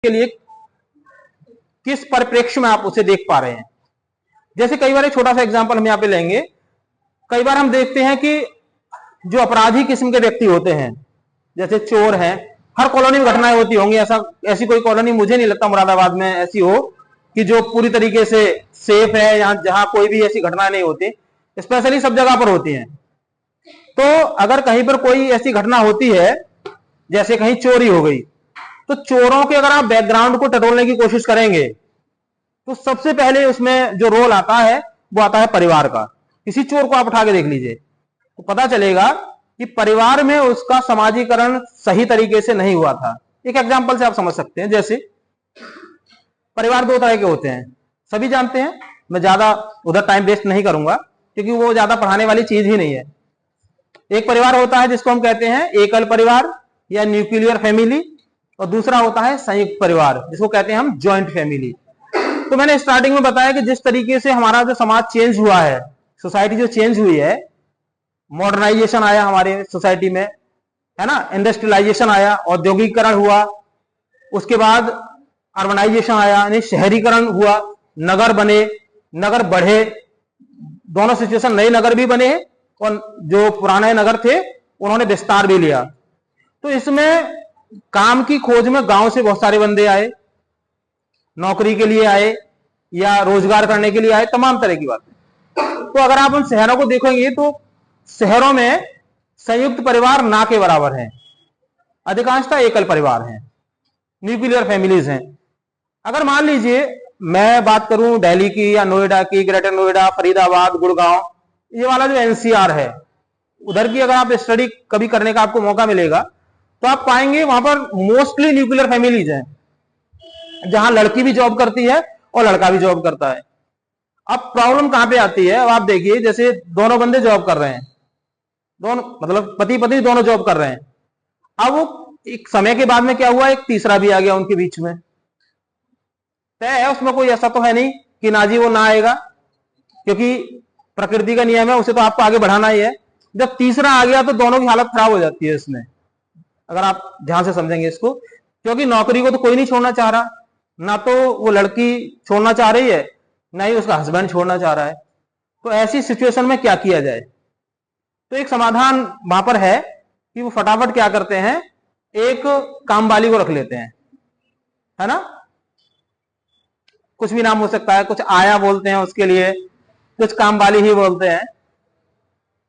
के लिए किस परिप्रेक्ष्य में आप उसे देख पा रहे हैं। जैसे कई बार एक छोटा सा एग्जांपल हम यहाँ पे लेंगे। कई बार हम देखते हैं कि जो अपराधी किस्म के व्यक्ति होते हैं, जैसे चोर हैं, हर कॉलोनी में घटनाएं होती होंगी। ऐसी कोई कॉलोनी मुझे नहीं लगता मुरादाबाद में ऐसी हो कि जो पूरी तरीके से सेफ है, या जहां कोई भी ऐसी घटनाएं नहीं होती। स्पेशली सब जगह पर होती हैं। तो अगर कहीं पर कोई ऐसी घटना होती है, जैसे कहीं चोरी हो गई, तो चोरों के अगर आप बैकग्राउंड को टटोलने की कोशिश करेंगे तो सबसे पहले उसमें जो रोल आता है वो आता है परिवार का। किसी चोर को आप उठा के देख लीजिए तो पता चलेगा कि परिवार में उसका समाजीकरण सही तरीके से नहीं हुआ था। एक एग्जांपल से आप समझ सकते हैं। जैसे परिवार दो तरह के होते हैं, सभी जानते हैं। मैं ज्यादा उधर टाइम वेस्ट नहीं करूंगा क्योंकि वो ज्यादा पढ़ाने वाली चीज ही नहीं है। एक परिवार होता है जिसको हम कहते हैं एकल परिवार या न्यूक्लियर फैमिली, और दूसरा होता है संयुक्त परिवार जिसको कहते हैं हम ज्वाइंट फैमिली। तो मैंने स्टार्टिंग में बताया कि जिस तरीके से हमारा जो समाज चेंज हुआ है, सोसाइटी जो चेंज हुई है, मॉडर्नाइजेशन आया हमारे सोसाइटी में, है ना, इंडस्ट्रियलाइजेशन आया, औद्योगिकरण हुआ, उसके बाद अर्बनाइजेशन आया यानी शहरीकरण हुआ, नगर बने, नगर बढ़े, दोनों सिचुएशन, नए नगर भी बने और जो पुराने नगर थे उन्होंने विस्तार भी लिया। तो इसमें काम की खोज में गांव से बहुत सारे बंदे आए, नौकरी के लिए आए या रोजगार करने के लिए आए, तमाम तरह की बातें। तो अगर आप उन शहरों को देखेंगे तो शहरों में संयुक्त परिवार ना के बराबर हैं, अधिकांशतः एकल परिवार हैं, न्यूक्लियर फैमिलीज हैं। अगर मान लीजिए मैं बात करूं दिल्ली की या नोएडा की, ग्रेटर नोएडा, फरीदाबाद, गुड़गांव, ये वाला जो एनसीआर है, उधर की अगर आप स्टडी कभी करने का आपको मौका मिलेगा तो आप पाएंगे वहां पर मोस्टली न्यूक्लियर फैमिलीज हैं, जहां लड़की भी जॉब करती है और लड़का भी जॉब करता है। अब प्रॉब्लम कहां पे आती है, अब आप देखिए, जैसे दोनों बंदे जॉब कर रहे हैं, दोनों मतलब पति पत्नी दोनों जॉब कर रहे हैं। अब वो एक समय के बाद में क्या हुआ, एक तीसरा भी आ गया उनके बीच में। तय है, उसमें कोई ऐसा तो है नहीं कि ना जी वो ना आएगा, क्योंकि प्रकृति का नियम है, उसे तो आपको आगे बढ़ाना ही है। जब तीसरा आ गया तो दोनों की हालत खराब हो जाती है इसमें, अगर आप ध्यान से समझेंगे इसको। क्योंकि नौकरी को तो कोई नहीं छोड़ना चाह रहा, ना तो वो लड़की छोड़ना चाह रही है, ना ही उसका हस्बैंड छोड़ना चाह रहा है। तो ऐसी सिचुएशन में क्या किया जाए? तो एक समाधान वहां पर है कि वो फटाफट क्या करते हैं, एक कामवाली को रख लेते हैं, है ना, कुछ भी नाम हो सकता है, कुछ आया बोलते हैं उसके लिए, कुछ कामवाली ही बोलते हैं।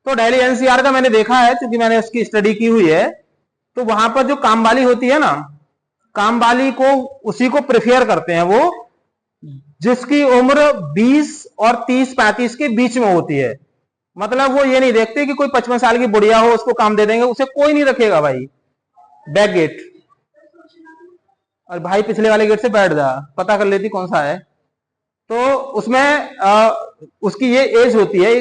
तो दिल्ली एनसीआर का मैंने देखा है, क्योंकि मैंने उसकी स्टडी की हुई है। तो वहां पर जो कामवाली होती है ना, कामवाली को उसी को प्रेफर करते हैं वो जिसकी उम्र 20 और 30-35 के बीच में होती है। मतलब वो ये नहीं देखते कि कोई 55 साल की बुढ़िया हो उसको काम दे देंगे, उसे कोई नहीं रखेगा भाई। बैक गेट, और भाई पिछले वाले गेट से बैठ जा, पता कर लेती कौन सा है। तो उसमें उसकी ये एज होती है,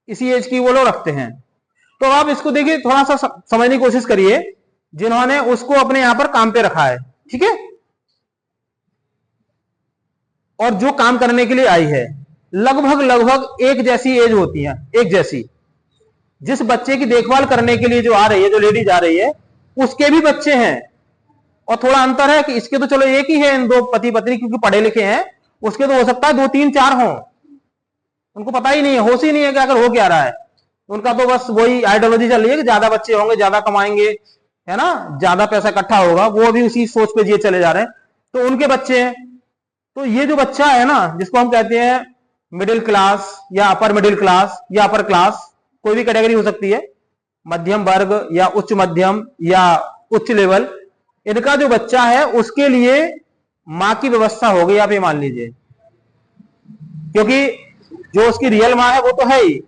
इसी एज की वो लोग रखते हैं। तो आप इसको देखिए, थोड़ा सा समझने की कोशिश करिए, जिन्होंने उसको अपने यहां पर काम पे रखा है, ठीक है, और जो काम करने के लिए आई है, लगभग एक जैसी एज होती है, एक जैसी। जिस बच्चे की देखभाल करने के लिए जो आ रही है, जो लेडी जा रही है, उसके भी बच्चे हैं, और थोड़ा अंतर है कि इसके तो चलो एक ही है, इन दो पति पत्नी, क्योंकि पढ़े लिखे हैं, उसके तो हो सकता है 2, 3, 4 हों, उनको पता ही नहीं है, होश ही नहीं है कि आखिर हो क्या रहा है। उनका तो बस वही आइडियोलॉजी चल रही है कि ज्यादा बच्चे होंगे, ज्यादा कमाएंगे, है ना, ज्यादा पैसा इकट्ठा होगा, वो भी उसी सोच पे जिए चले जा रहे हैं। तो उनके बच्चे हैं। तो ये जो बच्चा है ना, जिसको हम कहते हैं मिडिल क्लास या अपर मिडिल क्लास या अपर क्लास, कोई भी कैटेगरी हो सकती है, मध्यम वर्ग या उच्च मध्यम या उच्च लेवल, इनका जो बच्चा है उसके लिए मां की व्यवस्था हो गई, आप ये मान लीजिए। क्योंकि जो उसकी रियल मां है वो तो है ही,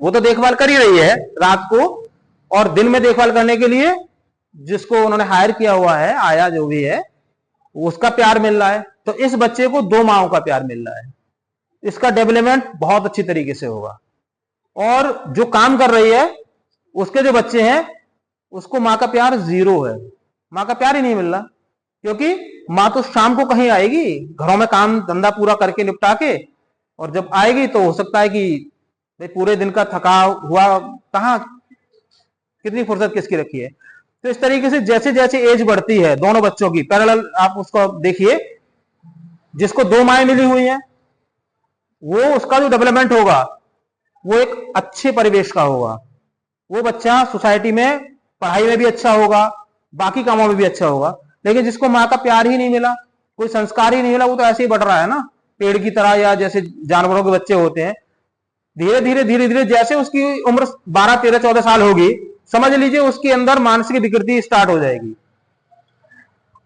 वो तो देखभाल कर ही रही है रात को, और दिन में देखभाल करने के लिए जिसको उन्होंने हायर किया हुआ है, आया जो भी है, उसका प्यार मिल रहा है। तो इस बच्चे को 2 माओं का प्यार मिल रहा है, इसका डेवलपमेंट बहुत अच्छी तरीके से होगा। और जो काम कर रही है उसके जो बच्चे हैं, उसको मां का प्यार 0 है, मां का प्यार ही नहीं मिल रहा। क्योंकि मां तो शाम को कहीं आएगी, घरों में काम धंधा पूरा करके निपटा के, और जब आएगी तो हो सकता है कि भाई पूरे दिन का थका हुआ, कहां कितनी फुर्सत किसकी रखी है। तो इस तरीके से जैसे जैसे एज बढ़ती है दोनों बच्चों की पैरेलल आप उसको देखिए, जिसको 2 माएँ मिली हुई हैं वो उसका जो डेवलपमेंट होगा वो एक अच्छे परिवेश का होगा। वो बच्चा सोसाइटी में पढ़ाई में भी अच्छा होगा, बाकी कामों में भी अच्छा होगा। लेकिन जिसको माँ का प्यार ही नहीं मिला, कोई संस्कार ही नहीं मिला, वो तो ऐसे ही बढ़ रहा है ना, पेड़ की तरह या जैसे जानवरों के बच्चे होते हैं। धीरे धीरे जैसे उसकी उम्र 12, 13, 14 साल होगी, समझ लीजिए उसके अंदर मानसिक विकृति स्टार्ट हो जाएगी।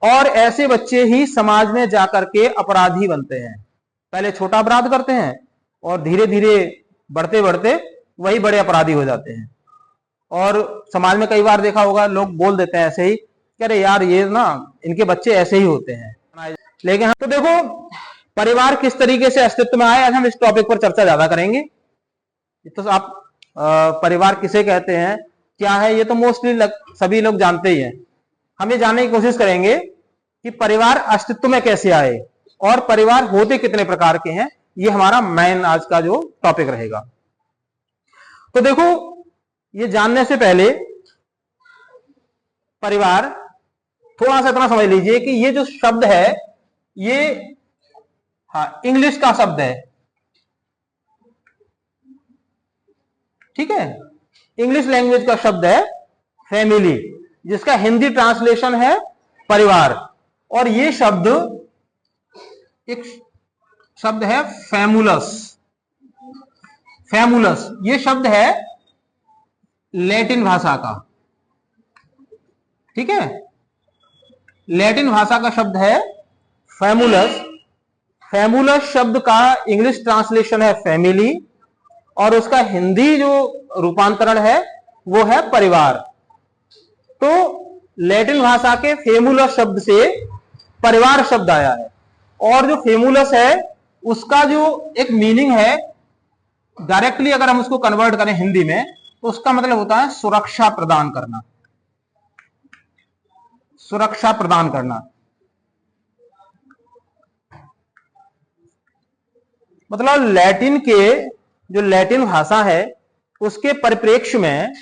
और ऐसे बच्चे ही समाज में जाकर के अपराधी बनते हैं। पहले छोटा अपराध करते हैं और धीरे धीरे बढ़ते बढ़ते वही बड़े अपराधी हो जाते हैं। और समाज में कई बार देखा होगा, लोग बोल देते हैं ऐसे ही कि अरे यार ये ना इनके बच्चे ऐसे ही होते हैं। लेकिन तो देखो परिवार किस तरीके से अस्तित्व में आए, आज हम इस टॉपिक पर चर्चा ज्यादा करेंगे। तो आप परिवार किसे कहते हैं, क्या है, ये तो मोस्टली सभी लोग जानते ही हैं। हम ये जानने की कोशिश करेंगे कि परिवार अस्तित्व में कैसे आए और परिवार होते कितने प्रकार के हैं। ये हमारा मेन आज का जो टॉपिक रहेगा। तो देखो ये जानने से पहले परिवार थोड़ा सा इतना समझ लीजिए कि ये जो शब्द है ये इंग्लिश का शब्द है, ठीक है, इंग्लिश लैंग्वेज का शब्द है फैमिली, जिसका हिंदी ट्रांसलेशन है परिवार। और ये शब्द एक शब्द है फैमुलस। फैमुलस ये शब्द है लैटिन भाषा का, ठीक है, लैटिन भाषा का शब्द है फैमुलस। फैमुलस शब्द का इंग्लिश ट्रांसलेशन है फैमिली और उसका हिंदी जो रूपांतरण है वो है परिवार। तो लैटिन भाषा के फेमुलस शब्द से परिवार शब्द आया है। और जो फेमुलस है उसका जो एक मीनिंग है, डायरेक्टली अगर हम उसको कन्वर्ट करें हिंदी में तो उसका मतलब होता है सुरक्षा प्रदान करना। सुरक्षा प्रदान करना मतलब लैटिन के जो लैटिन भाषा है उसके परिप्रेक्ष्य में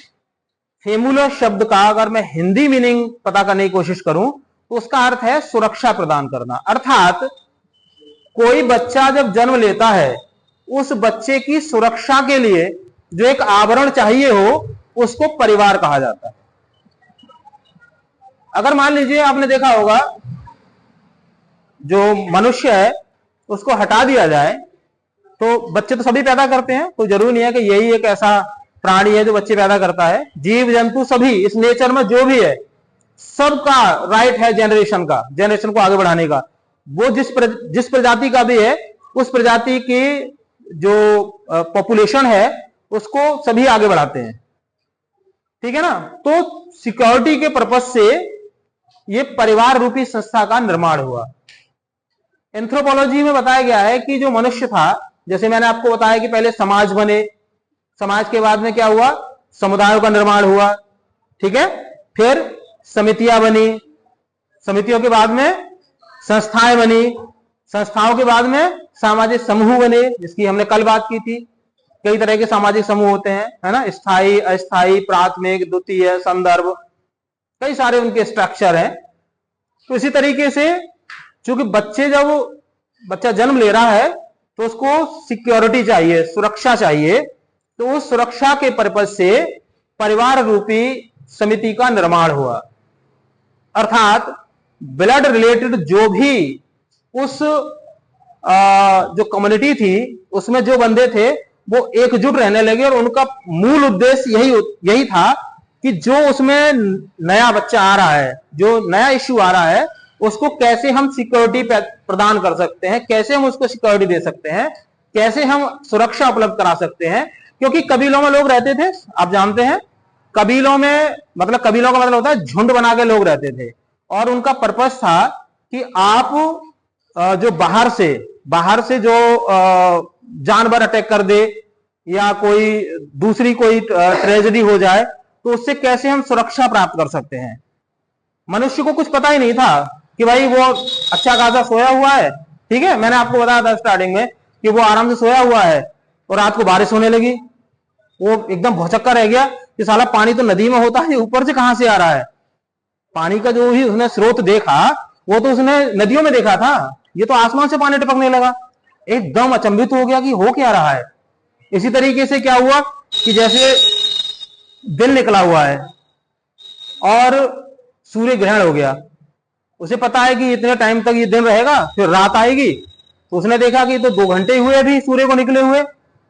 फेमुलस शब्द का अगर मैं हिंदी मीनिंग पता करने की कोशिश करूं तो उसका अर्थ है सुरक्षा प्रदान करना। अर्थात कोई बच्चा जब जन्म लेता है उस बच्चे की सुरक्षा के लिए जो एक आवरण चाहिए हो उसको परिवार कहा जाता है। अगर मान लीजिए आपने देखा होगा जो मनुष्य है उसको हटा दिया जाए तो बच्चे तो सभी पैदा करते हैं, कोई जरूरी नहीं है कि यही एक ऐसा प्राणी है जो बच्चे पैदा करता है। जीव जंतु सभी इस नेचर में जो भी है सबका राइट है जनरेशन का, जनरेशन को आगे बढ़ाने का। वो जिस प्रजाति का भी है उस प्रजाति की जो पॉपुलेशन है उसको सभी आगे बढ़ाते हैं, ठीक है ना। तो सिक्योरिटी के पर्पज से ये परिवार रूपी संस्था का निर्माण हुआ। एंथ्रोपोलॉजी में बताया गया है कि जो मनुष्य था, जैसे मैंने आपको बताया कि पहले समाज बने, समाज के बाद में क्या हुआ, समुदायों का निर्माण हुआ, ठीक है, फिर समितियां बनी, समितियों के बाद में संस्थाएं बनी, संस्थाओं के बाद में सामाजिक समूह बने, जिसकी हमने कल बात की थी। कई तरह के सामाजिक समूह होते हैं, है ना, स्थायी, अस्थायी, प्राथमिक, द्वितीय, संदर्भ, कई सारे उनके स्ट्रक्चर हैं। तो इसी तरीके से चूंकि जब बच्चा जन्म ले रहा है तो उसको सिक्योरिटी चाहिए, सुरक्षा चाहिए, तो उस सुरक्षा के पर्पज से परिवार रूपी समिति का निर्माण हुआ। अर्थात ब्लड रिलेटेड जो भी उस जो कम्युनिटी थी उसमें जो बंदे थे वो एकजुट रहने लगे और उनका मूल उद्देश्य यही था कि जो उसमें नया बच्चा आ रहा है, जो नया इश्यू आ रहा है, उसको कैसे हम सिक्योरिटी प्रदान कर सकते हैं, कैसे हम उसको सिक्योरिटी दे सकते हैं, कैसे हम सुरक्षा उपलब्ध करा सकते हैं। क्योंकि कबीलों में लोग रहते थे, आप जानते हैं, कबीलों का मतलब होता है झुंड बना के लोग रहते थे और उनका पर्पस था कि आप जो बाहर से जो जानवर अटैक कर दे या कोई ट्रेजेडी हो जाए तो उससे कैसे हम सुरक्षा प्राप्त कर सकते हैं। मनुष्य को कुछ पता ही नहीं था कि भाई वो अच्छा खासा सोया हुआ है, ठीक है, मैंने आपको बताया था स्टार्टिंग में कि वो आराम से सोया हुआ है और रात को बारिश होने लगी, वो एकदम भौचक्का रह गया कि साला पानी तो नदी में होता है, ऊपर से कहां से आ रहा है। पानी का जो ही उसने स्रोत देखा वो तो उसने नदियों में देखा था, ये तो आसमान से पानी टपकने लगा। एकदम अचंभित हो गया कि हो क्या रहा है। इसी तरीके से क्या हुआ कि जैसे दिन निकला हुआ है और सूर्य ग्रहण हो गया, उसे पता है कि इतने टाइम तक ये दिन रहेगा फिर रात आएगी, तो उसने देखा कि तो 2 घंटे हुए अभी सूर्य को निकले हुए,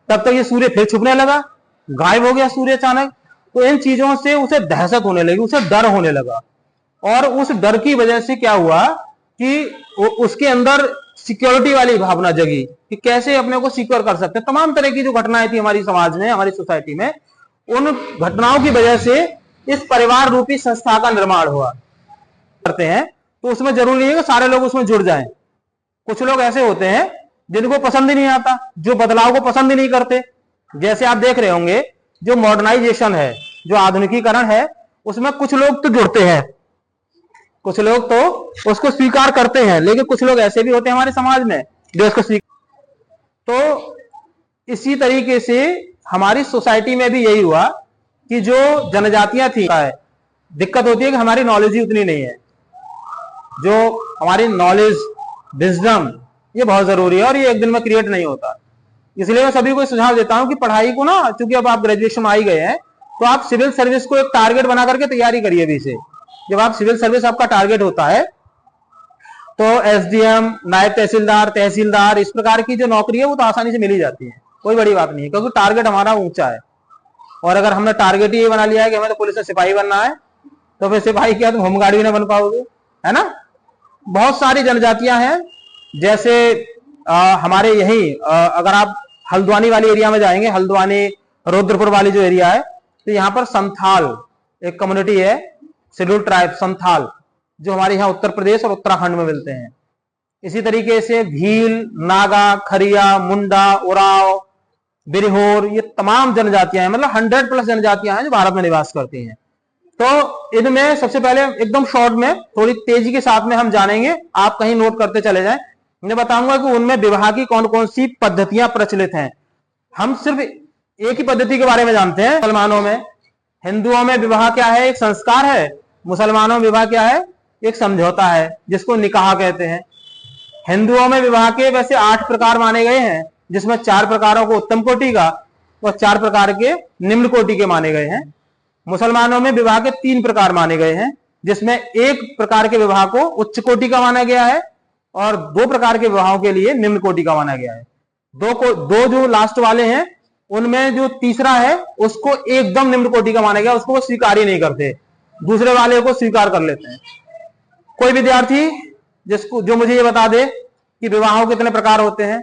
तब तक ये सूर्य फिर छुपने लगा, गायब हो गया सूर्य अचानक। तो इन चीजों से उसे दहशत होने लगी, उसे डर होने लगा, और उस डर की वजह से क्या हुआ कि उसके अंदर सिक्योरिटी वाली भावना जगी कि कैसे अपने को सिक्योर कर सकते हैं। तमाम तरह की जो घटनाएं थी हमारी समाज में, हमारी सोसाइटी में, उन घटनाओं की वजह से इस परिवार रूपी संस्था का निर्माण हुआ। करते हैं तो उसमें जरूरी नहीं है कि सारे लोग उसमें जुड़ जाएं। कुछ लोग ऐसे होते हैं जिनको पसंद ही नहीं आता, जो बदलाव को पसंद ही नहीं करते। जैसे आप देख रहे होंगे जो मॉडर्नाइजेशन है, जो आधुनिकीकरण है, उसमें कुछ लोग तो जुड़ते हैं, कुछ लोग तो उसको स्वीकार करते हैं, लेकिन कुछ लोग ऐसे भी होते हैं हमारे समाज में जो उसको स्वीकार। तो इसी तरीके से हमारी सोसाइटी में भी यही हुआ कि जो जनजातियां थी, दिक्कत होती है कि हमारी नॉलेज ही उतनी नहीं है। जो हमारी नॉलेज, विजडम, ये बहुत जरूरी है और ये एक दिन में क्रिएट नहीं होता। इसलिए मैं सभी को सुझाव देता हूं कि पढ़ाई को ना, चूंकि अब आप ग्रेजुएशन में आ ही गए हैं, तो आप सिविल सर्विस को एक टारगेट बना करके तैयारी करिए अभी से। जब आप सिविल सर्विस आपका टारगेट होता है तो एसडीएम, नायब तहसीलदार, तहसीलदार, इस प्रकार की जो नौकरी है वो तो आसानी से मिल ही जाती है, कोई बड़ी बात नहीं है, क्योंकि टारगेट हमारा ऊंचा है। और अगर हमने टारगेट ही ये बना लिया है कि हमें तो पुलिस में सिपाही बनना है, तो फिर सिपाही क्या तुम होमगार्ड भी ना बन पाओगे, है ना। बहुत सारी जनजातियां हैं, जैसे हमारे यही अगर आप हल्द्वानी वाली एरिया में जाएंगे, हल्द्वानी रुद्रपुर वाली जो एरिया है, तो यहाँ पर संथाल एक कम्युनिटी है, शेड्यूल ट्राइब संथाल, जो हमारे यहाँ उत्तर प्रदेश और उत्तराखंड में मिलते हैं। इसी तरीके से भील, नागा, खरिया, मुंडा, उराव, बिरहोर, ये तमाम जनजातियां हैं, मतलब 100+ जनजातियां हैं जो भारत में निवास करती हैं। तो इनमें सबसे पहले एकदम शॉर्ट में, थोड़ी तेजी के साथ में हम जानेंगे, आप कहीं नोट करते चले जाएं। मैं बताऊंगा कि उनमें विवाह की कौन कौन सी पद्धतियां प्रचलित हैं। हम सिर्फ एक ही पद्धति के बारे में जानते हैं मुसलमानों में। हिंदुओं में विवाह क्या है? एक संस्कार है। मुसलमानों में विवाह क्या है? एक समझौता है, जिसको निकाह कहते हैं। हिंदुओं में विवाह के वैसे 8 प्रकार माने गए हैं, जिसमें 4 प्रकारों को उत्तम कोटि का और 4 प्रकार के निम्न कोटि के माने गए हैं। मुसलमानों में विवाह के 3 प्रकार माने गए हैं, जिसमें 1 प्रकार के विवाह को उच्च कोटि का माना गया है और 2 प्रकार के विवाहों के लिए निम्न कोटि का माना गया है। दो जो लास्ट वाले हैं, उनमें जो तीसरा है उसको एकदम निम्न कोटि का माना गया, उसको वो स्वीकार ही नहीं करते, दूसरे वाले को स्वीकार कर लेते हैं। कोई विद्यार्थी जो मुझे ये बता दे कि विवाहों के कितने प्रकार होते हैं।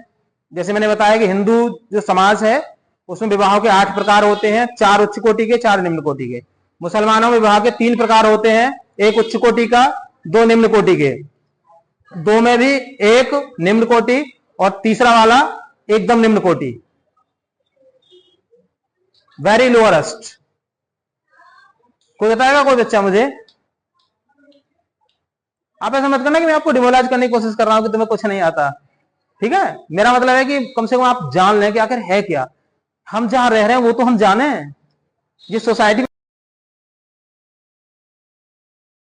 जैसे मैंने बताया कि हिंदू जो समाज है उसमें विवाहों के 8 प्रकार होते हैं, 4 उच्च कोटि के, 4 निम्न कोटि के। मुसलमानों में विवाह के 3 प्रकार होते हैं, 1 उच्च कोटि का, 2 निम्न कोटि के। 2 में भी 1 निम्न कोटि और तीसरा वाला एकदम निम्न कोटि, वेरी लोअरेस्ट। कोई बताएगा कोई बच्चा मुझे? आप ऐसा मत करना कि मैं आपको डिमोलाइज करने की कोशिश कर रहा हूं कि तुम्हें कुछ नहीं आता, ठीक है। मेरा मतलब है कि कम से कम आप जान लें कि आखिर है क्या। हम जहां रह रहे हैं वो तो हम जाने, जिस सोसाइटी